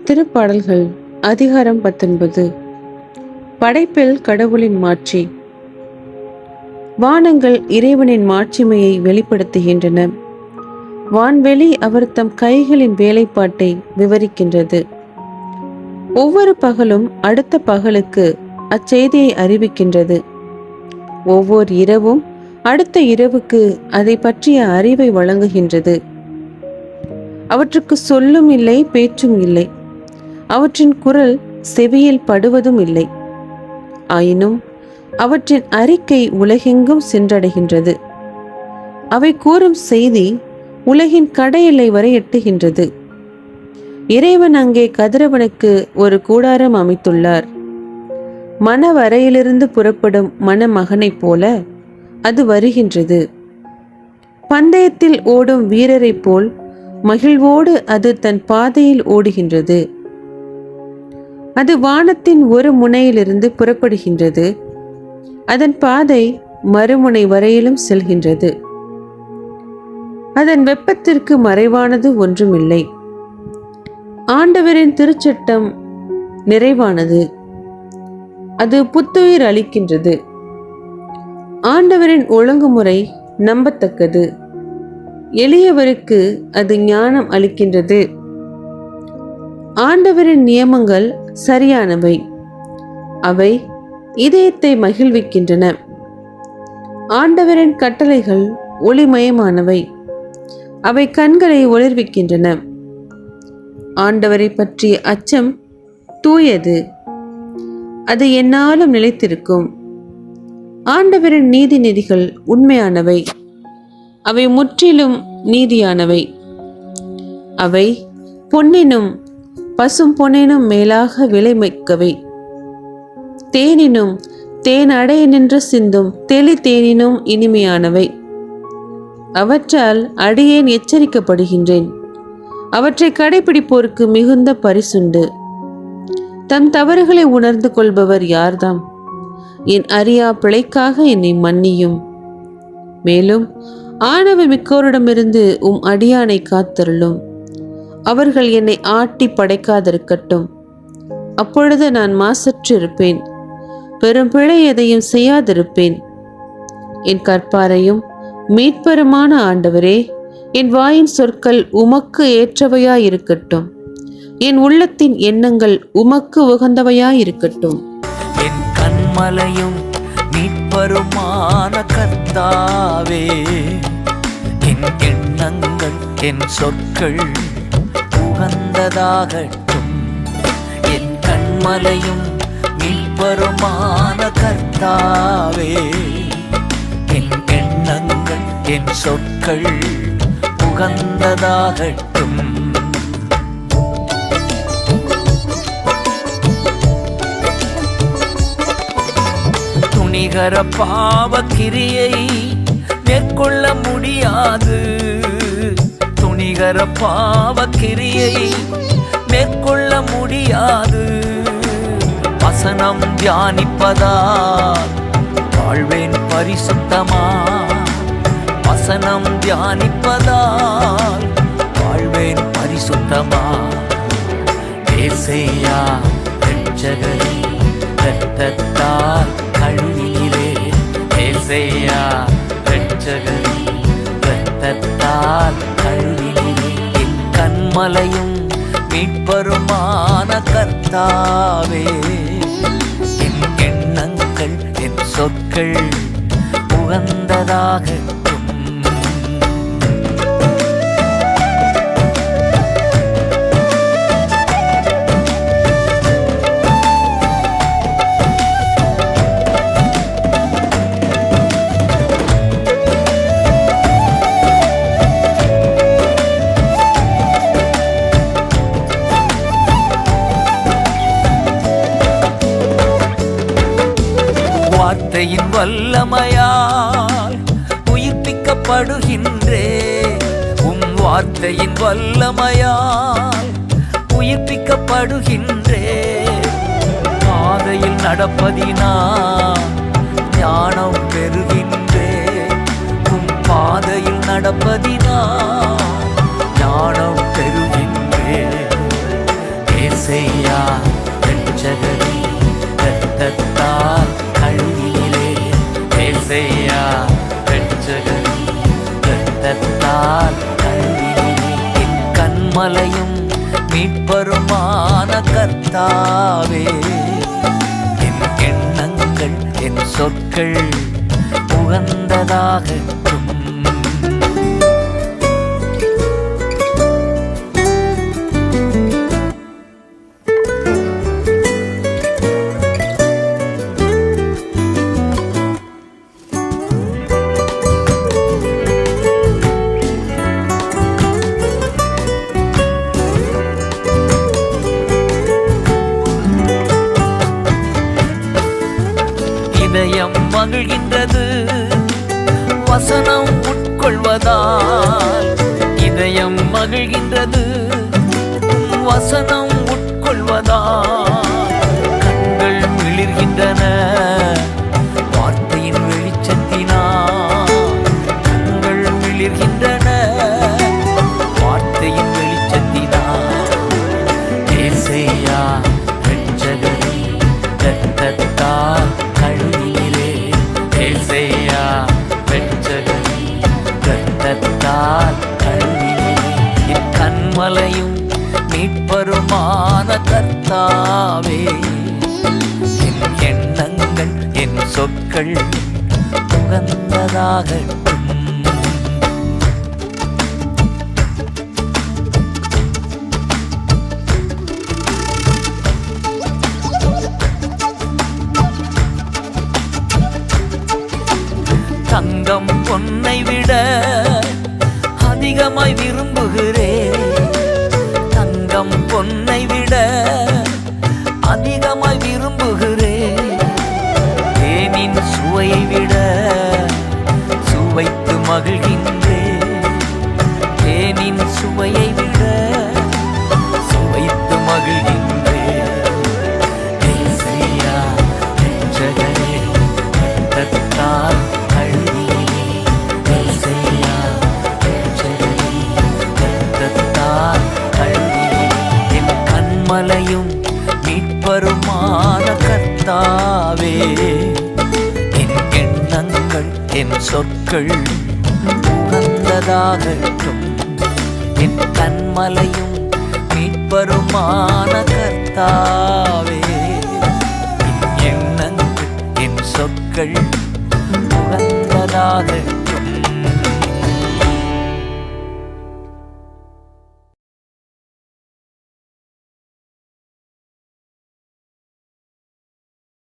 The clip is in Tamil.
திருப்பாடல்கள் அதிகாரம் 19. படைப்பில் கடவுளின் மாட்சி. வானங்கள் இறைவனின் மாட்சிமையை வெளிப்படுத்துகின்றன. வான்வெளி அவர் தம் கைகளின் வேலைப்பாட்டை விவரிக்கின்றது. ஒவ்வொரு பகலும் அடுத்த பகலுக்கு அச்செய்தியை அறிவிக்கின்றது. ஒவ்வொரு இரவும் அடுத்த இரவுக்கு அதை பற்றிய அறிவை வழங்குகின்றது. அவற்றுக்கு சொல்லும் இல்லை, பேச்சும் இல்லை. அவற்றின் குரல் செவியில் படுவதும் இல்லை. ஆயினும் அவற்றின் அறிக்கை உலகெங்கும் சென்றடைகின்றது. அவை கூறும் செய்தி உலகின் கடையெல்லை வரை எட்டுகின்றது. இறைவன் அங்கே கதிரவனுக்கு ஒரு கூடாரம் அமைத்துள்ளார். மணவரையிலிருந்து புறப்படும் மணமகனைப் போல அது வருகின்றது. பந்தயத்தில் ஓடும் வீரரைப் போல் மகிழ்வோடு அது தன் பாதையில் ஓடுகின்றது. அது வானத்தின் ஒரு முனையிலிருந்து புறப்படுகின்றது. அதன் பாதை மறுமுனை வரையிலும் செல்கின்றது. அதன் வெப்பத்திற்கு மறைவானது ஒன்றுமில்லை. ஆண்டவரின் திருச்சட்டம் நிறைவானது. அது புத்துயிர் அளிக்கின்றது. ஆண்டவரின் ஒழுங்குமுறை நம்பத்தக்கது. எளியவருக்கு அது ஞானம் அளிக்கின்றது. ஆண்டவரின் நியமங்கள் சரியானவை. அவை இதயத்தை மகிழ்விக்கின்றன. ஆண்டவரின் கட்டளைகள் ஒளிமயமானவை. அவை கண்களை ஒளிர்விக்கின்றன. ஆண்டவரை பற்றிய அச்சம் தூயது. அது எந்நாளும் நிலைத்திருக்கும். ஆண்டவரின் நீதி நெறிகள் உண்மையானவை. அவை முற்றிலும் நீதியானவை. அவை பொன்னினும் பசும் பொன்னினும் மேலாக விலைமிக்கவை. தேனினும் தேன் அடைய நின்று சிந்தும் தெளி தேனினும் இனிமையானவை. அவற்றால் அடியேன் எச்சரிக்கப்படுகின்றேன். அவற்றை கடைபிடிப்போருக்கு மிகுந்த பரிசுண்டு. தம் தவறுகளை உணர்ந்து கொள்பவர் யார்தாம்? என் அறியா பிழைக்காக என்னை மன்னியும். மேலும் ஆணவ மிக்கோரிடமிருந்து அடியானை காத்தருளும். அவர்கள் என்னை ஆட்டி படைக்காதிருக்கட்டும். அப்பொழுது நான் மாசற்று இருப்பேன். பெரும் பிழை எதையும் செய்யாதிருப்பேன். என் கற்பாரையும் மீட்பருமான ஆண்டவரே, என் வாயின் சொற்கள் உமக்கு ஏற்றவையாயிருக்கட்டும். என் உள்ளத்தின் எண்ணங்கள் உமக்கு உகந்தவையாயிருக்கட்டும். என் கண்மலையும் மீட்பருமான கர்த்தாவே, என் எண்ணங்கள் என் சொற்கள் உகந்ததாகட்டும். என் கண்மலையும் மீட்பருமான கர்த்தாவே, என் எண்ணங்கள் என் சொற்கள் உகந்ததாகட்டும். துணிகர பாவ கிரியை மேற்கொள்ள முடியாது. துணிகர பாவ கிரியை மேற்கொள்ள முடியாது. வசனம் தியானிப்பதால் வாழ்வேன் பரிசுத்தமா. வசனம் தியானிப்பதால் வாழ்வேன் பரிசுத்தமா. ஏசையா இரட்சகரே, இரத்தத்தால் கழுவினீரே. ஏசையா இரட்சகரே, இரத்தத்தால் கழுவினீரே. என் கண்மலையும் மீட்பருமான கர்த்தாவே, என் எண்ணங்கள் என் சொற்கள் உகந்ததாகட்டும். வார்த்தையின் வல்லமையால் உயிர்ப்பிக்கப்படுகின்றே. வார்த்தையின் வல்லமையால் உயிர்ப்பிக்கப்படுகின்றே. பாதையில் நடப்பதினால் ஞானம் பெறுகின்றே. பாதையில் நடப்பதினால் ஞானம் பெறுகின்றே. ஏசையா இரட்சகரே இரத்தத்தால் கழுவினீரே ஏசையா இரட்சகரே இரத்தத்தால் கழுவினீரே என் கண்மலையும் மீட்பருமான கர்த்தாவே என் எண்ணங்கள் என் சொற்கள் உகந்ததாகட்டும் இதயம் மகிழ்கின்றது வசனம் உட்கொள்வதால் இதயம் மகிழ்கின்றது வசனம் உட்கொள்வதால் கண்கள் மிளிர்கின்றன வார்த்தையின் வெளிச்சத்தினால் கண்கள் மிளிர்கின்றன வார்த்தையின் வெளிச்சத்தினால் ஏசையா இரட்சகரே இரத்தத்தால் கழுவினீரே ஏசையா இரட்சகரே இரத்தத்தால் கழுவினீரே என் கண்மலையும் மீட்பருமான கர்த்தாவே என் எண்ணங்கள் என் சொற்கள் உகந்ததாகட்டும் தங்கம் பொன்னை விட அதிகமாய் விரும்புகிறேன் தங்கம் பொன்னை விட அதிகமாய் விரும்புகிறேன் தேனின் சுவையை விட சுவைத்து மகிழ்கின்றேன் தேனின் சுவையை விட சுவைத்து மகிழ்கின்றேன் ஏசையா இரட்சகரே இரத்தத்தால் மலையும் மீட்பருமான கர்த்தாவே என் எண்ணங்கள் என் சொற்கள் உகந்ததாகட்டும் என் கண்மலையும் மீட்பருமான கர்த்தாவே என் எண்ணங்கள் என் சொற்கள் உகந்ததாகட்டும்